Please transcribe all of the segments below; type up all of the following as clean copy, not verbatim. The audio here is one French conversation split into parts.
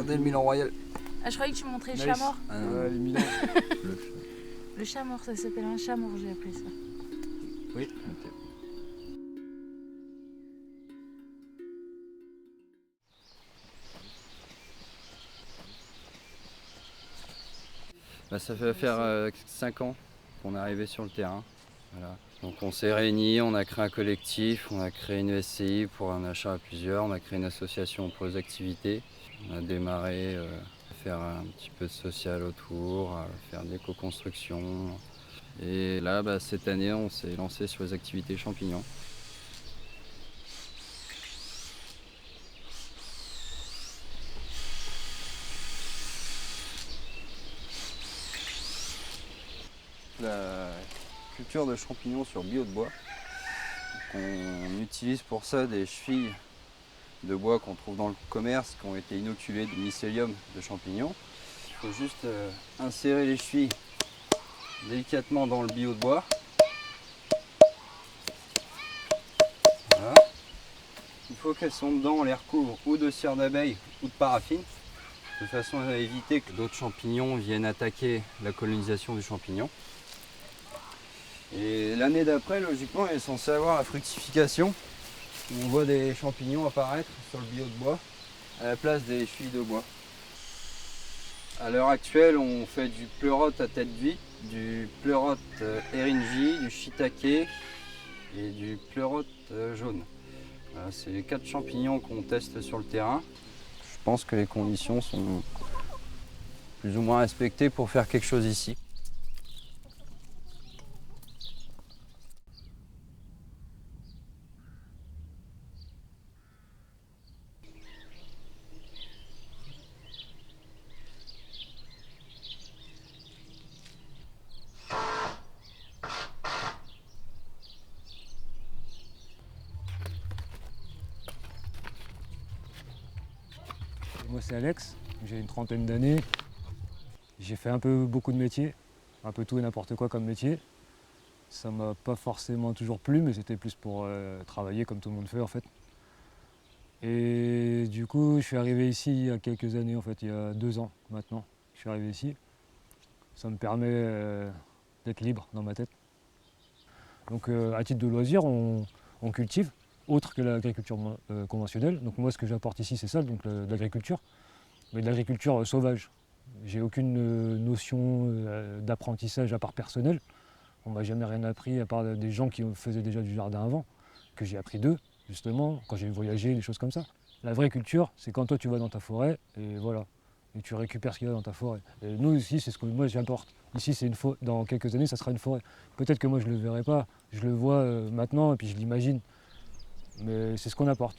Regardez le Milan Royal. Ah, je croyais que tu montrais le Nice. chat mort. Le Milan. Le chat mort, ça s'appelle un chat mort, j'ai appelé ça. Oui. Ok. Ça va faire 5 ans qu'on est arrivé sur le terrain. Voilà. Donc on s'est réunis, on a créé un collectif, on a créé une SCI pour un achat à plusieurs, on a créé une association pour les activités. On a démarré à faire un petit peu de social autour, à faire de l'éco-construction. Et là, cette année, on s'est lancé sur les activités champignons. La culture de champignons sur bio de bois. On utilise pour ça des chevilles de bois qu'on trouve dans le commerce, qui ont été inoculées de mycélium de champignons. Il faut juste insérer les chevilles délicatement dans le bio de bois. Voilà. Il faut qu'elles sont dedans, on les recouvre ou de cire d'abeille ou de paraffine, de façon à éviter que d'autres champignons viennent attaquer la colonisation du champignon. Et l'année d'après, logiquement, elle est censée avoir la fructification. On voit des champignons apparaître sur le bio de bois à la place des chevilles de bois. À l'heure actuelle, on fait du pleurote à tête vide, du pleurote eringi, du shiitake et du pleurote jaune. Voilà, c'est les 4 champignons qu'on teste sur le terrain. Je pense que les conditions sont plus ou moins respectées pour faire quelque chose ici. Moi c'est Alex, j'ai une trentaine d'années. J'ai fait beaucoup de métiers, un peu tout et n'importe quoi comme métier. Ça m'a pas forcément toujours plu, mais c'était plus pour travailler comme tout le monde fait en fait. Et du coup, je suis arrivé ici il y a quelques années, en fait, il y a 2 ans maintenant. Je suis arrivé ici. Ça me permet d'être libre dans ma tête. Donc à titre de loisir, on cultive, autre que l'agriculture conventionnelle. Donc moi, ce que j'apporte ici, c'est ça, donc de l'agriculture, mais de l'agriculture sauvage. J'ai aucune notion d'apprentissage à part personnel. On m'a jamais rien appris à part des gens qui faisaient déjà du jardin avant, que j'ai appris d'eux, justement, quand j'ai voyagé, des choses comme ça. La vraie culture, c'est quand toi tu vas dans ta forêt et voilà, et tu récupères ce qu'il y a dans ta forêt. Et nous ici, c'est ce que moi j'apporte. Ici, c'est dans quelques années, ça sera une forêt. Peut-être que moi je le verrai pas, je le vois maintenant et puis je l'imagine, mais c'est ce qu'on apporte.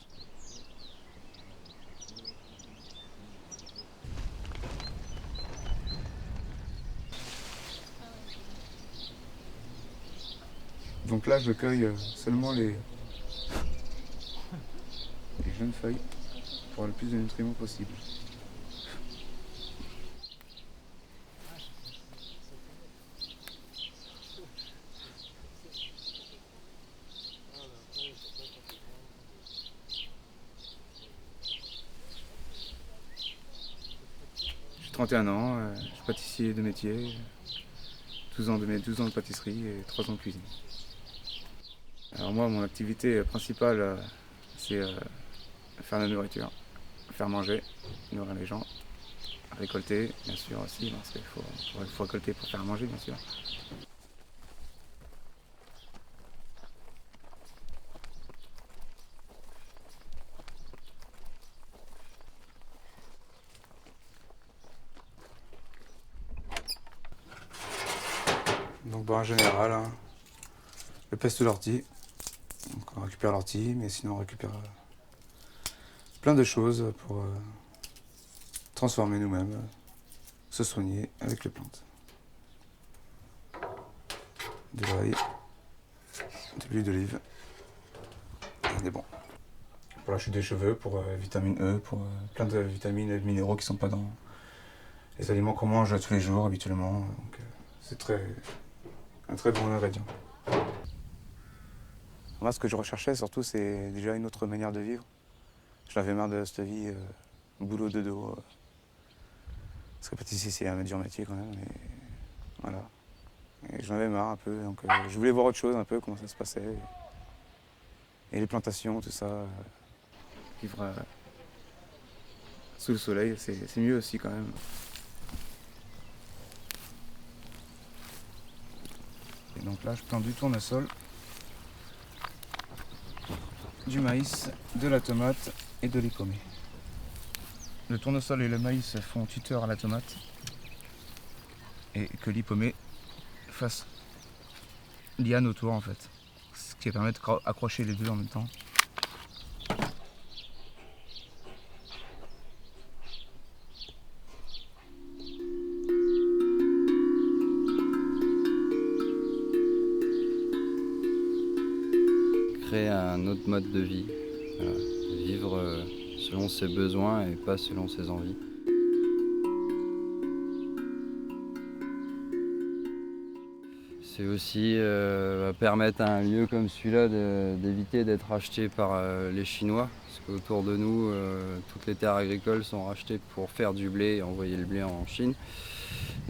Donc là, je cueille seulement les jeunes feuilles pour avoir le plus de nutriments possible. J'ai 31 ans, je suis pâtissier de métier, 12 ans de pâtisserie et 3 ans de cuisine. Alors moi, mon activité principale, c'est faire la nourriture, faire manger, nourrir les gens, récolter, bien sûr aussi, parce qu'il faut récolter pour faire manger, bien sûr. Donc en général, hein, le peste l'ortie. Donc on récupère l'ortie, mais sinon on récupère plein de choses pour transformer nous-mêmes, se soigner avec les plantes. De l'ail, de l'huile d'olive, et des bons. Pour la chute des cheveux, pour vitamine E, pour plein de vitamines et de minéraux qui ne sont pas dans les aliments qu'on mange tous les jours habituellement. Donc c'est un très bon ingrédient. Moi, ce que je recherchais surtout, c'est déjà une autre manière de vivre. Je l'avais marre de cette vie, boulot de dos, Parce que pâtissier, c'est un dur métier quand même. Et voilà. Et j'en avais marre un peu, donc je voulais voir autre chose un peu, comment ça se passait. Et les plantations, tout ça. Vivre sous le soleil, c'est mieux aussi quand même. Et donc là, je plante du tournesol, du maïs, de la tomate et de l'épomée. Le tournesol et le maïs font tuteur à la tomate et que l'épomée fasse liane autour en fait. Ce qui permet d'accrocher les deux en même temps. Créer un autre mode de vie, voilà. Vivre selon ses besoins et pas selon ses envies. C'est aussi permettre à un lieu comme celui-là d'éviter d'être racheté par les Chinois, parce qu'autour de nous, toutes les terres agricoles sont rachetées pour faire du blé et envoyer le blé en Chine.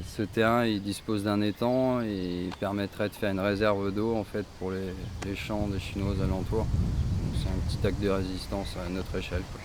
Ce terrain, il dispose d'un étang et il permettrait de faire une réserve d'eau en fait, pour les champs des Chinois aux alentours. C'est un petit acte de résistance à notre échelle, quoi.